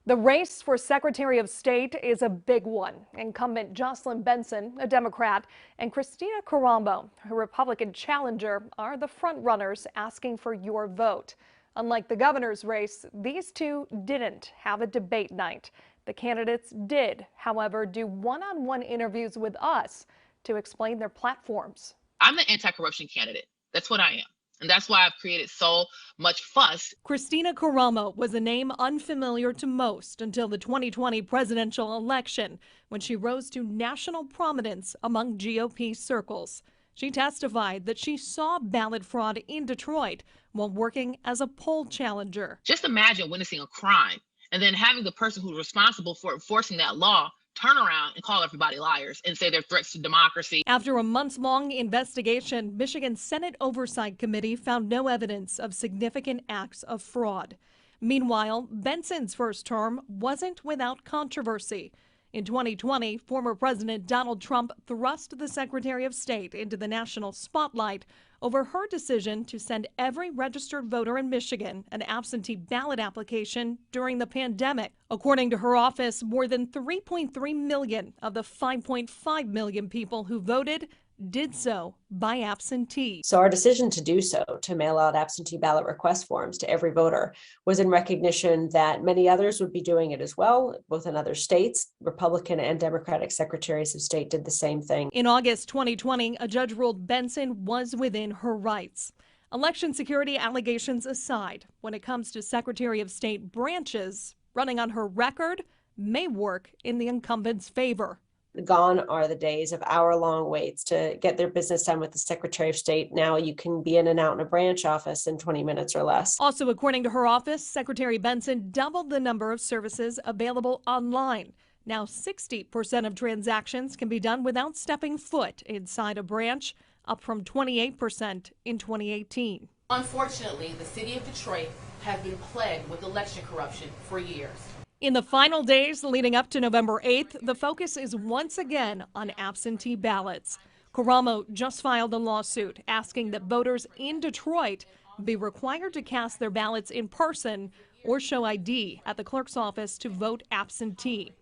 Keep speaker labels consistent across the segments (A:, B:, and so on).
A: The race for Secretary of State is a big one. Incumbent Jocelyn Benson, a Democrat, and Kristina Karamo, a Republican challenger, are the front runners asking for your vote. Unlike the governor's race, these two didn't have a debate night. The candidates did, however, do one-on-one interviews with us to explain their platforms.
B: I'm the anti-corruption candidate. That's what I am. And that's why I've created so much fuss.
A: Kristina Karamo was a name unfamiliar to most until the 2020 presidential election, when she rose to national prominence among GOP circles. She testified that she saw ballot fraud in Detroit while working as a poll challenger.
B: Just imagine witnessing a crime and then having the person who's responsible for enforcing that law turn around and call everybody liars and say they're threats to democracy.
A: After a months-long investigation, Michigan's Senate Oversight Committee found no evidence of significant acts of fraud. Meanwhile, Benson's first term wasn't without controversy. In 2020, former President Donald Trump thrust the Secretary of State into the national spotlight over her decision to send every registered voter in Michigan an absentee ballot application during the pandemic. According to her office, more than 3.3 million of the 5.5 million people who voted did so by absentee.
C: So our decision to do so, to mail out absentee ballot request forms to every voter, was in recognition that many others would be doing it as well, both in other states. Republican and Democratic secretaries of state did the same thing.
A: In August 2020, a judge ruled Benson was within her rights. Election security allegations aside, when it comes to Secretary of State branches, running on her record may work in the incumbent's favor.
C: Gone are the days of hour-long waits to get their business done with the Secretary of State. Now you can be in and out in a branch office in 20 minutes or less.
A: Also, according to her office, Secretary Benson doubled the number of services available online. Now 60% of transactions can be done without stepping foot inside a branch, up from 28% in 2018.
D: Unfortunately, the city of Detroit has been plagued with election corruption for years.
A: In the final days leading up to November 8th, the focus is once again on absentee ballots. Karamo just filed a lawsuit asking that voters in Detroit be required to cast their ballots in person or show ID at the clerk's office to vote absentee.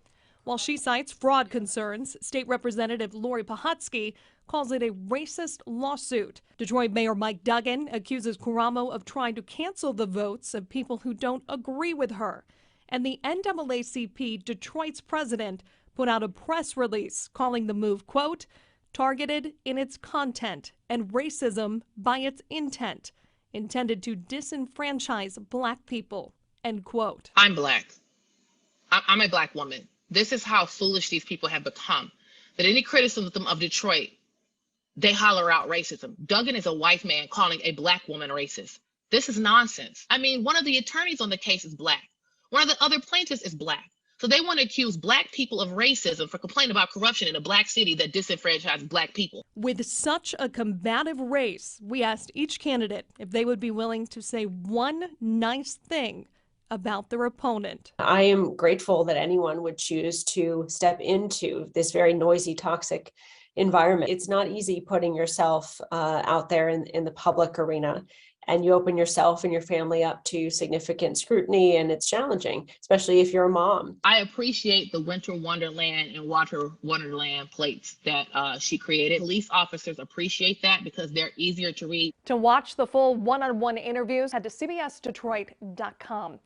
A: While she cites fraud concerns, State Representative Lori Pahotsky calls it a racist lawsuit. Detroit Mayor Mike Duggan accuses Karamo of trying to cancel the votes of people who don't agree with her. And the NAACP Detroit's president put out a press release calling the move, quote, targeted in its content and racism by its intent, intended to disenfranchise black people, end quote.
B: I'm black. I'm a black woman. This is how foolish these people have become. That any criticism of Detroit, they holler out racism. Duggan is a white man calling a black woman racist. This is nonsense. I mean, one of the attorneys on the case is black. One of the other plaintiffs is black. So they want to accuse black people of racism for complaining about corruption in a black city that disenfranchised black people.
A: With such a combative race, we asked each candidate if they would be willing to say one nice thing about their opponent.
C: I am grateful that anyone would choose to step into this very noisy, toxic environment. It's not easy putting yourself out there in the public arena. And you open yourself and your family up to significant scrutiny, and it's challenging, especially if you're a mom.
B: I appreciate the Winter Wonderland and Water Wonderland plates that she created. Police officers appreciate that because they're easier to read.
A: To watch the full one-on-one interviews, head to CBSDetroit.com.